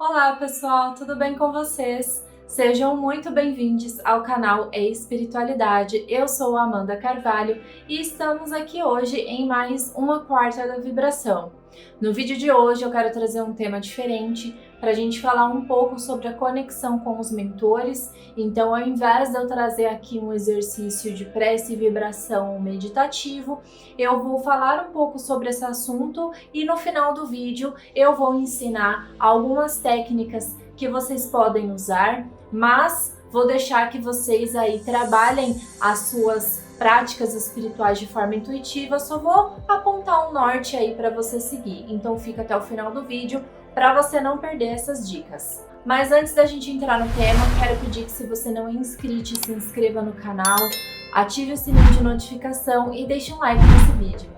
Olá pessoal, tudo bem com vocês? Sejam muito bem-vindos ao canal Espiritualidade. Eu sou a Amanda Carvalho e estamos aqui hoje em mais uma Quarta da Vibração. No vídeo de hoje eu quero trazer um tema diferente para a gente falar um pouco sobre a conexão com os mentores. Então, ao invés de eu trazer aqui um exercício de prece e vibração meditativo, eu vou falar um pouco sobre esse assunto e no final do vídeo eu vou ensinar algumas técnicas que vocês podem usar, mas vou deixar que vocês aí trabalhem as suas práticas espirituais de forma intuitiva, só vou apontar um norte aí para você seguir. Então fica até o final do vídeo para você não perder essas dicas. Mas antes da gente entrar no tema, quero pedir que se você não é inscrito, se inscreva no canal, ative o sininho de notificação e deixe um like nesse vídeo.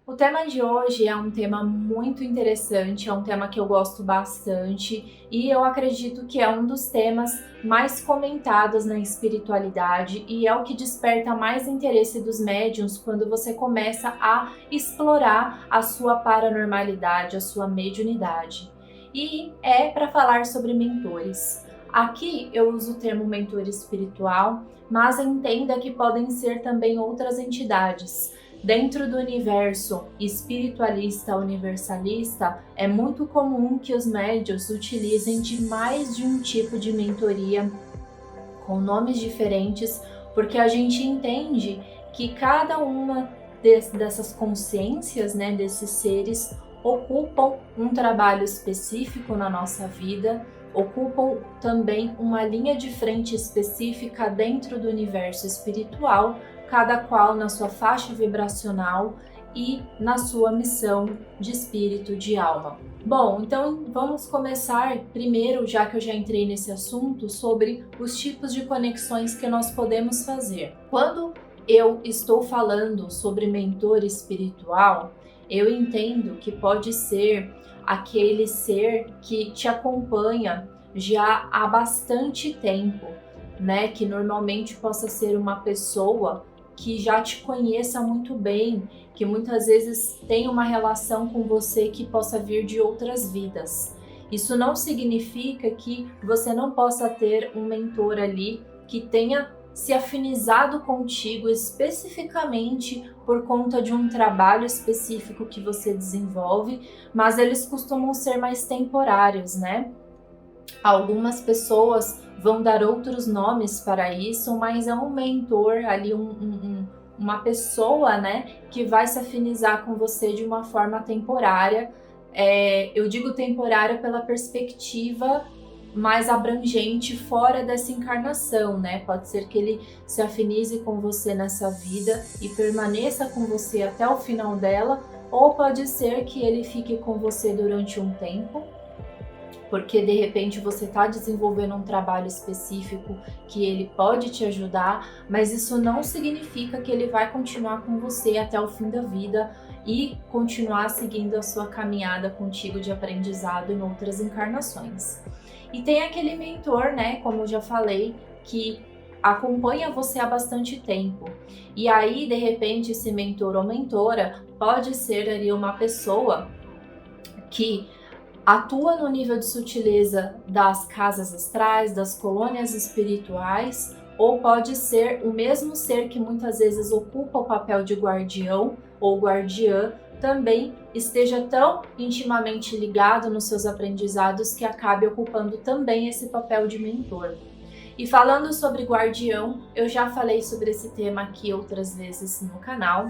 O tema de hoje é um tema muito interessante, é um tema que eu gosto bastante e eu acredito que é um dos temas mais comentados na espiritualidade e é o que desperta mais interesse dos médiuns quando você começa a explorar a sua paranormalidade, a sua mediunidade. E é para falar sobre mentores. Aqui eu uso o termo mentor espiritual, mas entenda que podem ser também outras entidades. Dentro do universo espiritualista universalista, é muito comum que os médiuns utilizem de mais de um tipo de mentoria com nomes diferentes, porque a gente entende que cada uma dessas consciências, né, desses seres, ocupam um trabalho específico na nossa vida, ocupam também uma linha de frente específica dentro do universo espiritual, cada qual na sua faixa vibracional e na sua missão de espírito, de alma. Bom, então vamos começar primeiro, já que eu já entrei nesse assunto, sobre os tipos de conexões que nós podemos fazer. Quando eu estou falando sobre mentor espiritual, eu entendo que pode ser aquele ser que te acompanha já há bastante tempo, né? Que normalmente possa ser uma pessoa que já te conheça muito bem, que muitas vezes tem uma relação com você que possa vir de outras vidas. Isso não significa que você não possa ter um mentor ali que tenha se afinizado contigo especificamente por conta de um trabalho específico que você desenvolve, mas eles costumam ser mais temporários, né? Algumas pessoas vão dar outros nomes para isso, mas é um mentor ali, uma pessoa, né, que vai se afinizar com você de uma forma temporária. Eu digo temporária pela perspectiva mais abrangente fora dessa encarnação, né? Pode ser que ele se afinize com você nessa vida e permaneça com você até o final dela, ou pode ser que ele fique com você durante um tempo, porque de repente você está desenvolvendo um trabalho específico que ele pode te ajudar, mas isso não significa que ele vai continuar com você até o fim da vida e continuar seguindo a sua caminhada contigo de aprendizado em outras encarnações. E tem aquele mentor, né, como eu já falei, que acompanha você há bastante tempo. E aí, de repente, esse mentor ou mentora pode ser ali uma pessoa que atua no nível de sutileza das casas astrais, das colônias espirituais, ou pode ser o mesmo ser que muitas vezes ocupa o papel de guardião ou guardiã, também esteja tão intimamente ligado nos seus aprendizados que acabe ocupando também esse papel de mentor. E falando sobre guardião, eu já falei sobre esse tema aqui outras vezes no canal.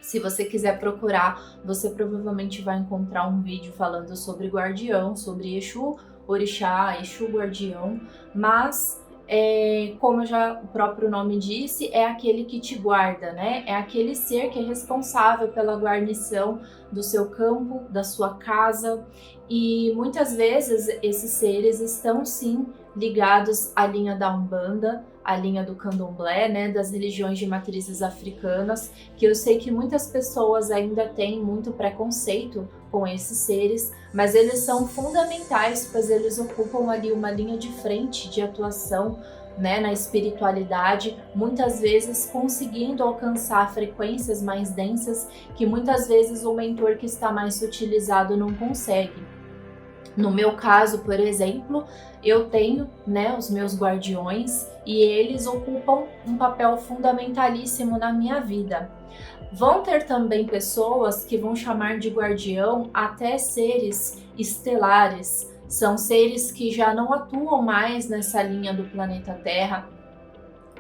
Se você quiser procurar, você provavelmente vai encontrar um vídeo falando sobre guardião, sobre Exu, orixá, Exu guardião, mas como já o próprio nome disse, é aquele que te guarda, né? É aquele ser que é responsável pela guarnição do seu campo, da sua casa, e muitas vezes esses seres estão sim ligados à linha da Umbanda, à linha do Candomblé, né, das religiões de matrizes africanas, que eu sei que muitas pessoas ainda têm muito preconceito com esses seres, mas eles são fundamentais, pois eles ocupam ali uma linha de frente de atuação, né, na espiritualidade, muitas vezes conseguindo alcançar frequências mais densas que muitas vezes o mentor que está mais sutilizado não consegue. No meu caso, por exemplo, eu tenho, né, os meus guardiões e eles ocupam um papel fundamentalíssimo na minha vida. Vão ter também pessoas que vão chamar de guardião até seres estelares. São seres que já não atuam mais nessa linha do planeta Terra,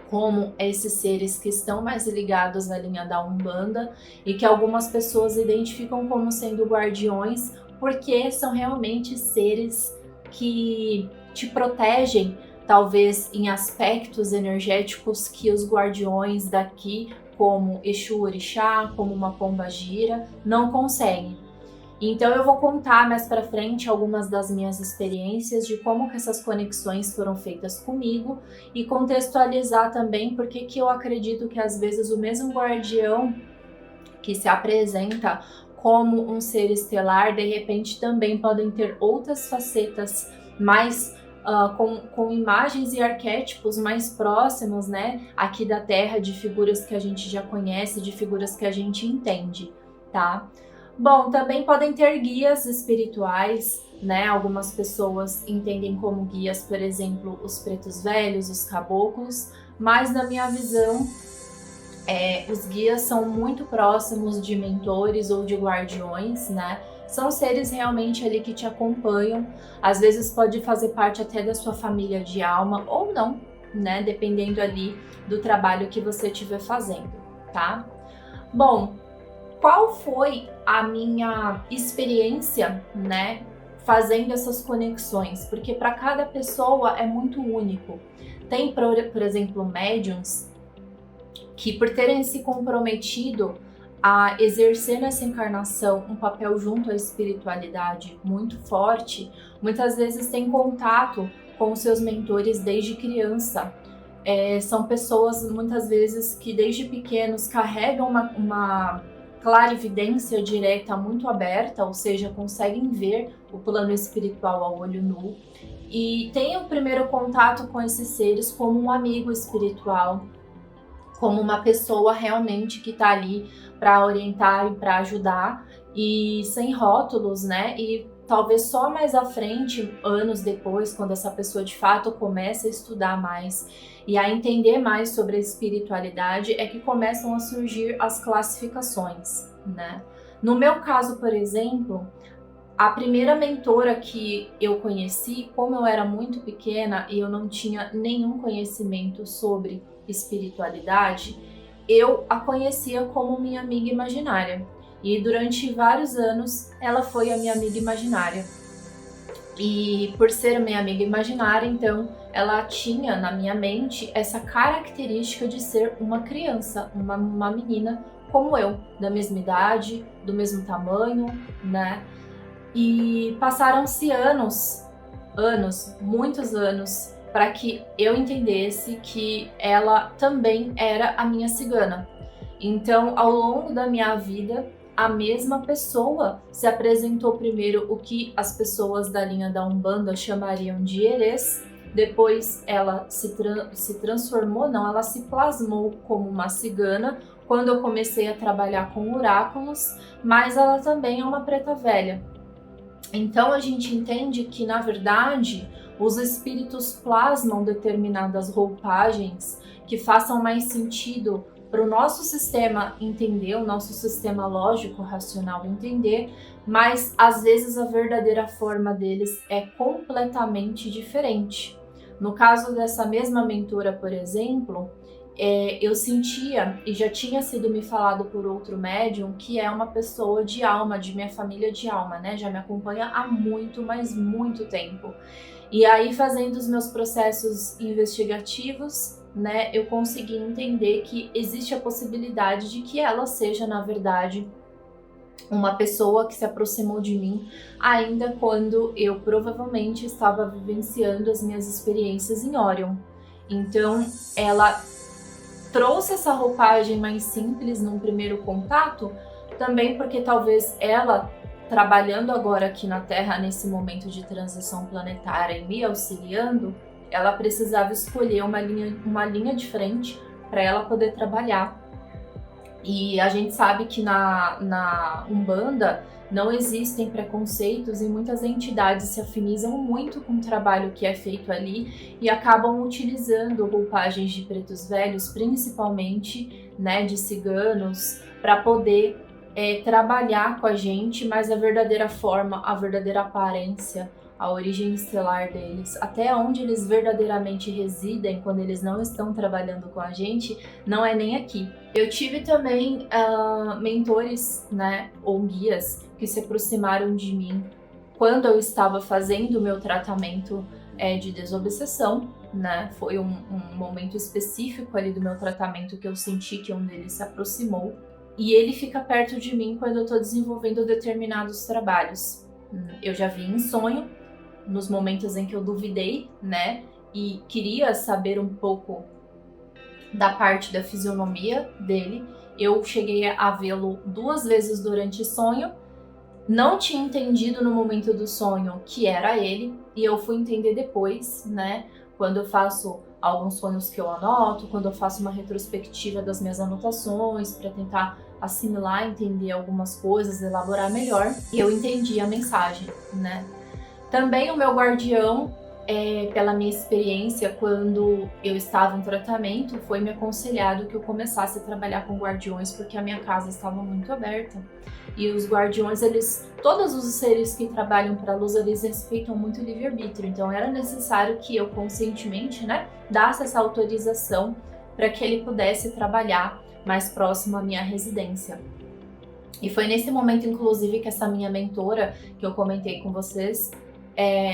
como esses seres que estão mais ligados à linha da Umbanda e que algumas pessoas identificam como sendo guardiões, porque são realmente seres que te protegem, talvez em aspectos energéticos que os guardiões daqui, como Exu Orixá, como uma pomba-gira, não conseguem. Então eu vou contar mais para frente algumas das minhas experiências de como que essas conexões foram feitas comigo e contextualizar também porque que eu acredito que às vezes o mesmo guardião que se apresenta como um ser estelar, de repente também podem ter outras facetas mais com imagens e arquétipos mais próximos, né, aqui da Terra, de figuras que a gente já conhece, de figuras que a gente entende, tá? Bom, também podem ter guias espirituais, né? Algumas pessoas entendem como guias, por exemplo, os pretos velhos, os caboclos, mas na minha visão, os guias são muito próximos de mentores ou de guardiões, né? São seres realmente ali que te acompanham, às vezes pode fazer parte até da sua família de alma ou não, né? Dependendo ali do trabalho que você estiver fazendo, tá? Bom, qual foi a minha experiência, né, fazendo essas conexões? Porque para cada pessoa é muito único. Tem, por exemplo, médiums que, por terem se comprometido a exercer nessa encarnação um papel junto à espiritualidade muito forte, muitas vezes têm contato com os seus mentores desde criança. São pessoas, muitas vezes, que desde pequenos carregam uma clarividência direta muito aberta, ou seja, conseguem ver o plano espiritual a olho nu e têm o primeiro contato com esses seres como um amigo espiritual, como uma pessoa realmente que está ali para orientar e para ajudar e sem rótulos, né? E talvez só mais à frente, anos depois, quando essa pessoa de fato começa a estudar mais e a entender mais sobre a espiritualidade, é que começam a surgir as classificações, né? No meu caso, por exemplo, a primeira mentora que eu conheci, como eu era muito pequena e eu não tinha nenhum conhecimento sobre espiritualidade, eu a conhecia como minha amiga imaginária. E durante vários anos ela foi a minha amiga imaginária. E por ser minha amiga imaginária, então ela tinha na minha mente essa característica de ser uma criança, uma menina como eu, da mesma idade, do mesmo tamanho, né? E passaram-se anos, muitos anos, para que eu entendesse que ela também era a minha cigana. Então, ao longo da minha vida, a mesma pessoa se apresentou primeiro o que as pessoas da linha da Umbanda chamariam de herês, depois ela se transformou, não, ela se plasmou como uma cigana quando eu comecei a trabalhar com oráculos, mas ela também é uma preta velha. Então a gente entende que, na verdade, os espíritos plasmam determinadas roupagens que façam mais sentido para o nosso sistema entender, o nosso sistema lógico, racional entender, mas às vezes a verdadeira forma deles é completamente diferente. No caso dessa mesma mentora, por exemplo, eu sentia, e já tinha sido me falado por outro médium, que é uma pessoa de alma, de minha família de alma, né? Já me acompanha há muito, mas muito tempo. E aí, fazendo os meus processos investigativos, né, eu consegui entender que existe a possibilidade de que ela seja, na verdade, uma pessoa que se aproximou de mim ainda quando eu provavelmente estava vivenciando as minhas experiências em Orion. Então, ela trouxe essa roupagem mais simples num primeiro contato, também porque talvez ela, trabalhando agora aqui na Terra nesse momento de transição planetária e me auxiliando, ela precisava escolher uma linha diferente para ela poder trabalhar. E a gente sabe que na Umbanda não existem preconceitos e muitas entidades se afinizam muito com o trabalho que é feito ali e acabam utilizando roupagens de pretos velhos, principalmente, né, de ciganos, para poder trabalhar com a gente, mas a verdadeira forma, a verdadeira aparência, a origem estelar deles, até onde eles verdadeiramente residem quando eles não estão trabalhando com a gente, não é nem aqui. Eu tive também mentores, né, ou guias que se aproximaram de mim quando eu estava fazendo o meu tratamento de desobsessão, né? Foi um momento específico ali do meu tratamento que eu senti que um deles se aproximou. E ele fica perto de mim quando eu estou desenvolvendo determinados trabalhos. Eu já vi em sonho, nos momentos em que eu duvidei, né? E queria saber um pouco da parte da fisionomia dele. Eu cheguei a vê-lo 2 vezes durante o sonho. Não tinha entendido no momento do sonho que era ele. E eu fui entender depois, né? Quando eu faço alguns sonhos que eu anoto, quando eu faço uma retrospectiva das minhas anotações para tentar assimilar, entender algumas coisas, elaborar melhor, e eu entendi a mensagem, né? Também o meu guardião, pela minha experiência, quando eu estava em tratamento, foi me aconselhado que eu começasse a trabalhar com guardiões porque a minha casa estava muito aberta. E os guardiões, todos os seres que trabalham para a luz, eles respeitam muito o livre-arbítrio. Então era necessário que eu conscientemente, né, dasse essa autorização para que ele pudesse trabalhar mais próximo à minha residência. E foi nesse momento, inclusive, que essa minha mentora, que eu comentei com vocês,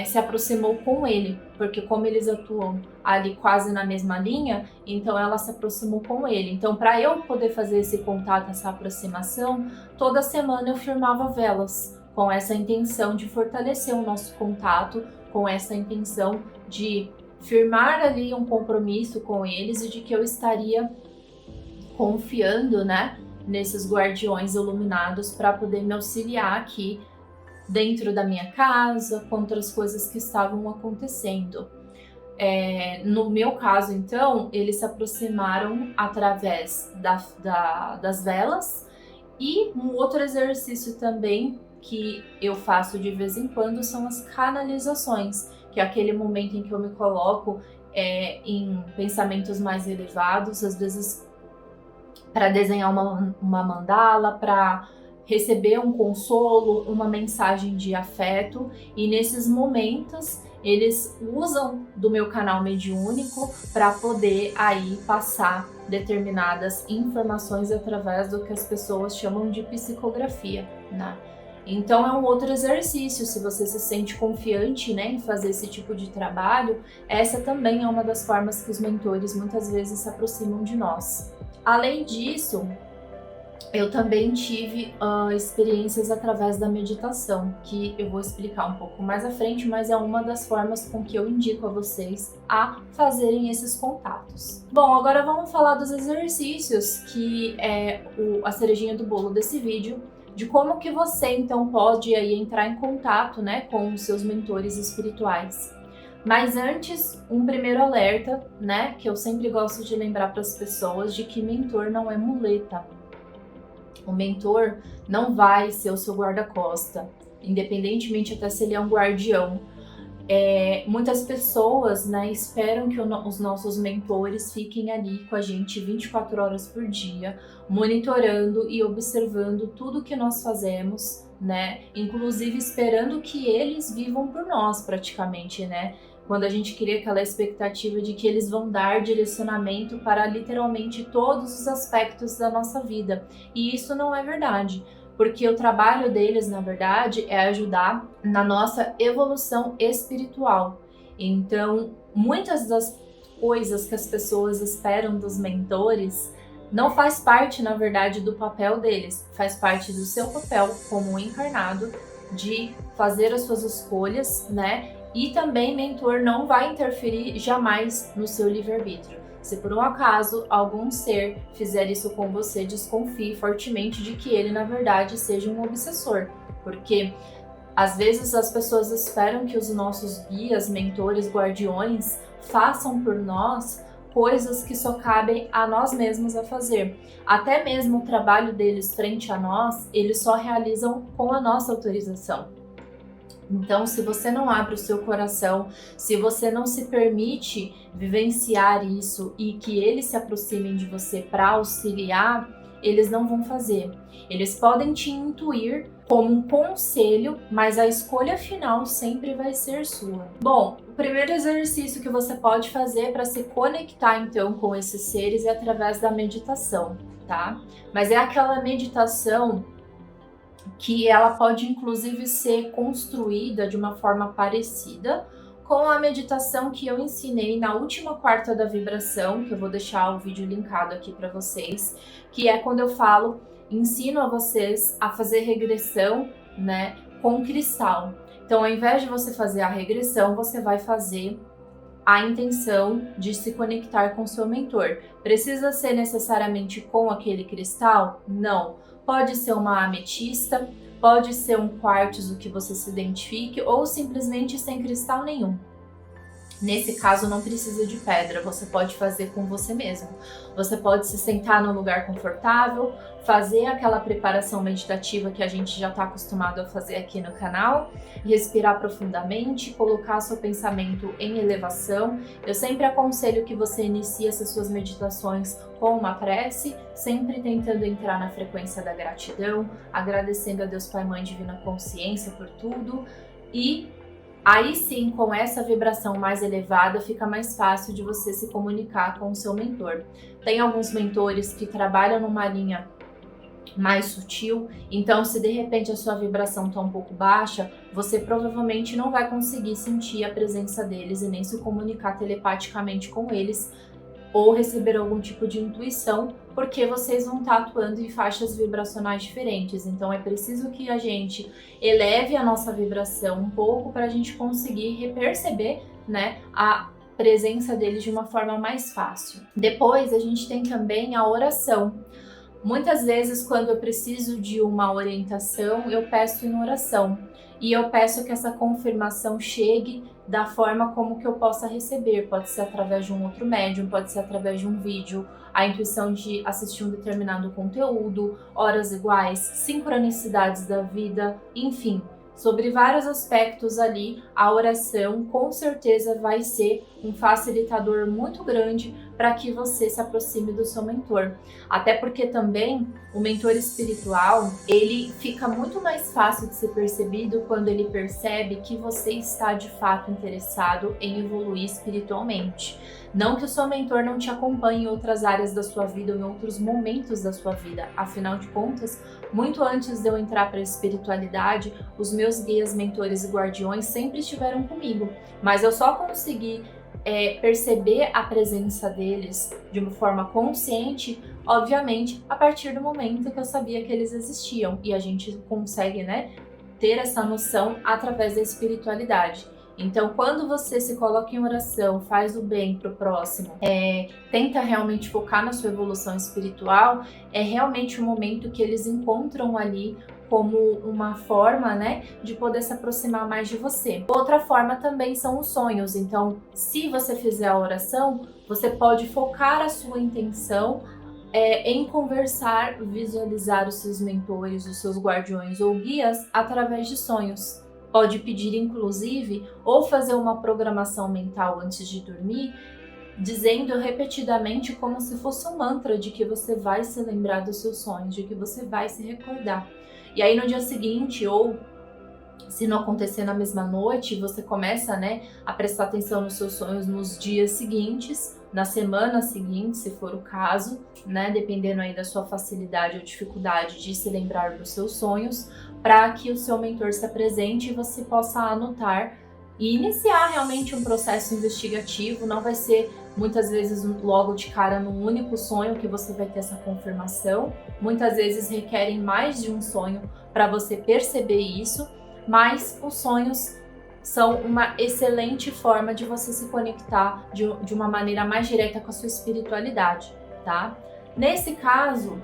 se aproximou com ele, porque como eles atuam ali quase na mesma linha, então ela se aproximou com ele. Então, para eu poder fazer esse contato, essa aproximação, toda semana eu firmava velas, com essa intenção de fortalecer o nosso contato, com essa intenção de firmar ali um compromisso com eles e de que eu estaria confiando, né, nesses guardiões iluminados para poder me auxiliar aqui dentro da minha casa, contra as coisas que estavam acontecendo. No meu caso, então, eles se aproximaram através das velas, e um outro exercício também que eu faço de vez em quando são as canalizações, que é aquele momento em que eu me coloco em pensamentos mais elevados, às vezes para desenhar uma mandala, para receber um consolo, uma mensagem de afeto, e nesses momentos eles usam do meu canal mediúnico para poder aí passar determinadas informações através do que as pessoas chamam de psicografia, né? Então é um outro exercício, se você se sente confiante, né, em fazer esse tipo de trabalho, essa também é uma das formas que os mentores muitas vezes se aproximam de nós. Além disso, eu também tive experiências através da meditação, que eu vou explicar um pouco mais à frente, mas é uma das formas com que eu indico a vocês a fazerem esses contatos. Bom, agora vamos falar dos exercícios, que é a cerejinha do bolo desse vídeo, de como que você então pode aí entrar em contato, né, com os seus mentores espirituais. Mas antes, um primeiro alerta, né, que eu sempre gosto de lembrar para as pessoas de que mentor não é muleta. O mentor não vai ser o seu guarda-costa, independentemente até se ele é um guardião. Muitas pessoas, né, esperam que os nossos mentores fiquem ali com a gente 24 horas por dia, monitorando e observando tudo que nós fazemos, né, inclusive esperando que eles vivam por nós praticamente, né? Quando a gente cria aquela expectativa de que eles vão dar direcionamento para literalmente todos os aspectos da nossa vida. E isso não é verdade, porque o trabalho deles, na verdade, é ajudar na nossa evolução espiritual. Então, muitas das coisas que as pessoas esperam dos mentores não faz parte, na verdade, do papel deles, faz parte do seu papel como encarnado de fazer as suas escolhas, né? E também mentor não vai interferir jamais no seu livre-arbítrio. Se por um acaso algum ser fizer isso com você, desconfie fortemente de que ele, na verdade, seja um obsessor, porque às vezes as pessoas esperam que os nossos guias, mentores, guardiões façam por nós coisas que só cabem a nós mesmos a fazer. Até mesmo o trabalho deles frente a nós, eles só realizam com a nossa autorização. Então, se você não abre o seu coração, se você não se permite vivenciar isso e que eles se aproximem de você para auxiliar, eles não vão fazer. Eles podem te intuir como um conselho, mas a escolha final sempre vai ser sua. Bom, o primeiro exercício que você pode fazer para se conectar então com esses seres é através da meditação, tá? Mas é aquela meditação que ela pode inclusive ser construída de uma forma parecida com a meditação que eu ensinei na última quarta da vibração, que eu vou deixar o vídeo linkado aqui para vocês, que é quando eu ensino a vocês a fazer regressão, né, com cristal. Então, ao invés de você fazer a regressão, você vai fazer a intenção de se conectar com seu mentor. Precisa ser necessariamente com aquele cristal? Não. Pode ser uma ametista, pode ser um quartzo que você se identifique ou simplesmente sem cristal nenhum. Nesse caso não precisa de pedra, você pode fazer com você mesmo. Você pode se sentar num lugar confortável, fazer aquela preparação meditativa que a gente já está acostumado a fazer aqui no canal, respirar profundamente, colocar seu pensamento em elevação. Eu sempre aconselho que você inicie essas suas meditações com uma prece, sempre tentando entrar na frequência da gratidão, agradecendo a Deus Pai, Mãe, Divina Consciência por tudo e aí sim, com essa vibração mais elevada, fica mais fácil de você se comunicar com o seu mentor. Tem alguns mentores que trabalham numa linha mais sutil, então se de repente a sua vibração está um pouco baixa, você provavelmente não vai conseguir sentir a presença deles e nem se comunicar telepaticamente com eles ou receber algum tipo de intuição, porque vocês vão estar atuando em faixas vibracionais diferentes. Então é preciso que a gente eleve a nossa vibração um pouco para a gente conseguir perceber, né, a presença deles de uma forma mais fácil. Depois a gente tem também a oração. Muitas vezes quando eu preciso de uma orientação, eu peço em oração. E eu peço que essa confirmação chegue da forma como que eu possa receber. Pode ser através de um outro médium, pode ser através de um vídeo, a intuição de assistir um determinado conteúdo, horas iguais, sincronicidades da vida, enfim. Sobre vários aspectos ali, a oração com certeza vai ser um facilitador muito grande para que você se aproxime do seu mentor. Até porque também o mentor espiritual, ele fica muito mais fácil de ser percebido quando ele percebe que você está de fato interessado em evoluir espiritualmente. Não que o seu mentor não te acompanhe em outras áreas da sua vida ou em outros momentos da sua vida. Afinal de contas, muito antes de eu entrar para a espiritualidade, os meus guias, mentores e guardiões sempre estiveram comigo. Mas eu só consegui perceber a presença deles de uma forma consciente, obviamente, a partir do momento que eu sabia que eles existiam. E a gente consegue, né, ter essa noção através da espiritualidade. Então, quando você se coloca em oração, faz o bem pro próximo, tenta realmente focar na sua evolução espiritual, é realmente o momento que eles encontram ali como uma forma, né, de poder se aproximar mais de você. Outra forma também são os sonhos. Então, se você fizer a oração, você pode focar a sua intenção em conversar, visualizar os seus mentores, os seus guardiões ou guias através de sonhos. Pode pedir, inclusive, ou fazer uma programação mental antes de dormir, dizendo repetidamente como se fosse um mantra de que você vai se lembrar dos seus sonhos, de que você vai se recordar. E aí no dia seguinte, ou se não acontecer na mesma noite, você começa, né, a prestar atenção nos seus sonhos nos dias seguintes, na semana seguinte, se for o caso, né, dependendo aí da sua facilidade ou dificuldade de se lembrar dos seus sonhos, para que o seu mentor se apresente e você possa anotar e iniciar realmente um processo investigativo. Não vai ser muitas vezes logo de cara num único sonho que você vai ter essa confirmação. Muitas vezes requerem mais de um sonho para você perceber isso, mas os sonhos são uma excelente forma de você se conectar de uma maneira mais direta com a sua espiritualidade, tá? Nesse caso,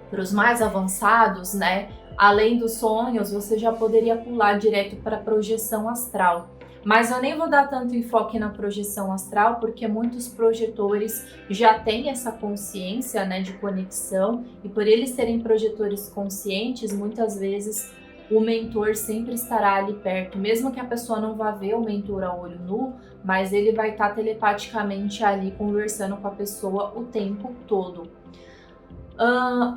para os mais avançados, né, além dos sonhos, você já poderia pular direto para a projeção astral. Mas eu nem vou dar tanto enfoque na projeção astral, porque muitos projetores já têm essa consciência, né, de conexão, e por eles serem projetores conscientes, muitas vezes o mentor sempre estará ali perto, mesmo que a pessoa não vá ver o mentor a olho nu, mas ele vai estar telepaticamente ali conversando com a pessoa o tempo todo.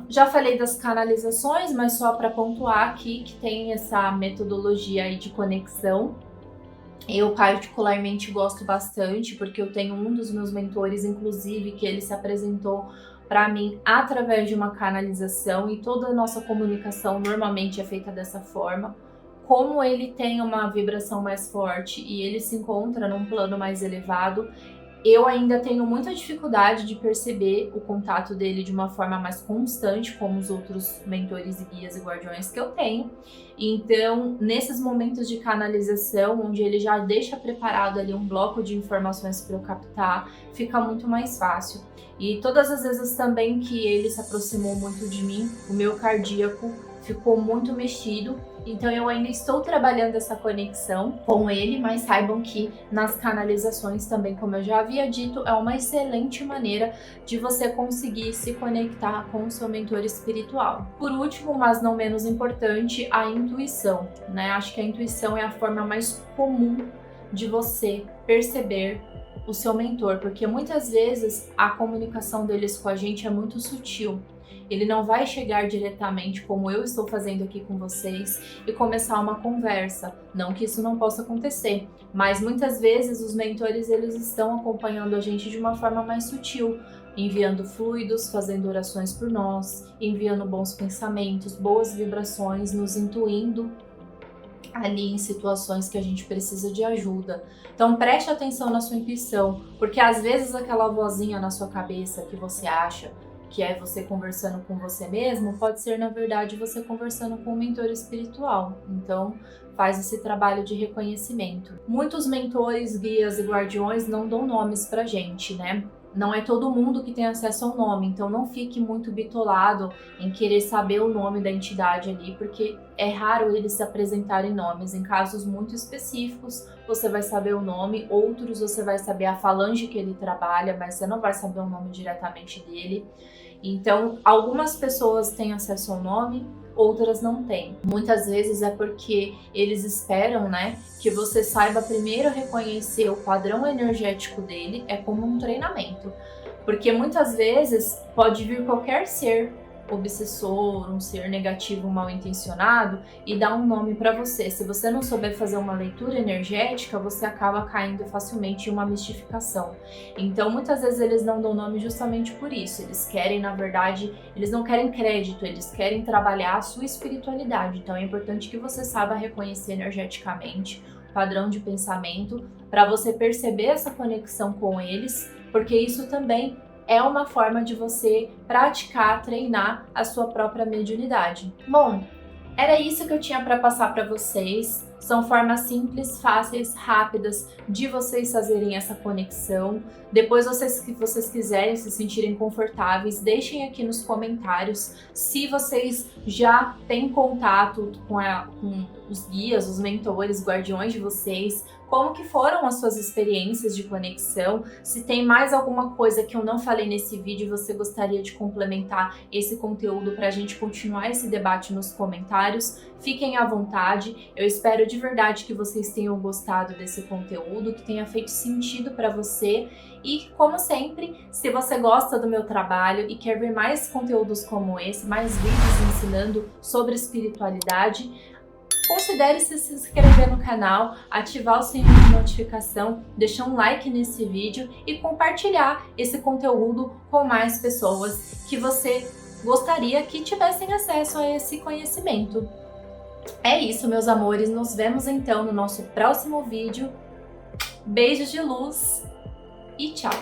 Já falei das canalizações, mas só para pontuar aqui que tem essa metodologia aí de conexão. Eu particularmente gosto bastante, porque eu tenho um dos meus mentores, inclusive, que ele se apresentou para mim através de uma canalização, e toda a nossa comunicação normalmente é feita dessa forma. Como ele tem uma vibração mais forte e ele se encontra num plano mais elevado, eu ainda tenho muita dificuldade de perceber o contato dele de uma forma mais constante, como os outros mentores e guias e guardiões que eu tenho. Então, nesses momentos de canalização, onde ele já deixa preparado ali um bloco de informações para eu captar, fica muito mais fácil. E todas as vezes também que ele se aproximou muito de mim, o meu cardíaco ficou muito mexido. Então eu ainda estou trabalhando essa conexão com ele, mas saibam que nas canalizações também, como eu já havia dito, é uma excelente maneira de você conseguir se conectar com o seu mentor espiritual. Por último, mas não menos importante, a intuição, né? Acho que a intuição é a forma mais comum de você perceber o seu mentor, porque muitas vezes a comunicação deles com a gente é muito sutil. Ele não vai chegar diretamente como eu estou fazendo aqui com vocês e começar uma conversa. Não que isso não possa acontecer, mas muitas vezes os mentores eles estão acompanhando a gente de uma forma mais sutil, enviando fluidos, fazendo orações por nós, enviando bons pensamentos, boas vibrações, nos intuindo ali em situações que a gente precisa de ajuda. Então preste atenção na sua intuição, porque às vezes aquela vozinha na sua cabeça que você acha que é você conversando com você mesmo, pode ser na verdade você conversando com um mentor espiritual. Então faz esse trabalho de reconhecimento. Muitos mentores, guias e guardiões não dão nomes pra gente, né? Não é todo mundo que tem acesso ao nome, então não fique muito bitolado em querer saber o nome da entidade ali, porque é raro eles se apresentarem nomes. Em casos muito específicos, você vai saber o nome, outros você vai saber a falange que ele trabalha, mas você não vai saber o nome diretamente dele. Então, algumas pessoas têm acesso ao nome, outras não têm. Muitas vezes é porque eles esperam, né, que você saiba primeiro reconhecer o padrão energético dele, é como um treinamento. Porque muitas vezes pode vir qualquer ser obsessor, um ser negativo mal intencionado e dar um nome para você. Se você não souber fazer uma leitura energética, você acaba caindo facilmente em uma mistificação. Então, muitas vezes eles não dão nome justamente por isso. Eles querem, na verdade, eles não querem crédito, eles querem trabalhar a sua espiritualidade. Então, é importante que você saiba reconhecer energeticamente o padrão de pensamento para você perceber essa conexão com eles, porque isso também é uma forma de você praticar, treinar a sua própria mediunidade. Bom, era isso que eu tinha para passar para vocês. São formas simples, fáceis, rápidas de vocês fazerem essa conexão. Depois, se vocês quiserem se sentirem confortáveis, deixem aqui nos comentários se vocês já têm contato com os guias, os mentores, guardiões de vocês, como que foram as suas experiências de conexão, se tem mais alguma coisa que eu não falei nesse vídeo e você gostaria de complementar esse conteúdo para a gente continuar esse debate nos comentários, fiquem à vontade. Eu espero de verdade que vocês tenham gostado desse conteúdo, que tenha feito sentido para você. E, como sempre, se você gosta do meu trabalho e quer ver mais conteúdos como esse, mais vídeos ensinando sobre espiritualidade, considere se inscrever no canal, ativar o sininho de notificação, deixar um like nesse vídeo e compartilhar esse conteúdo com mais pessoas que você gostaria que tivessem acesso a esse conhecimento. É isso, meus amores, nos vemos então no nosso próximo vídeo. Beijos de luz! e tchau!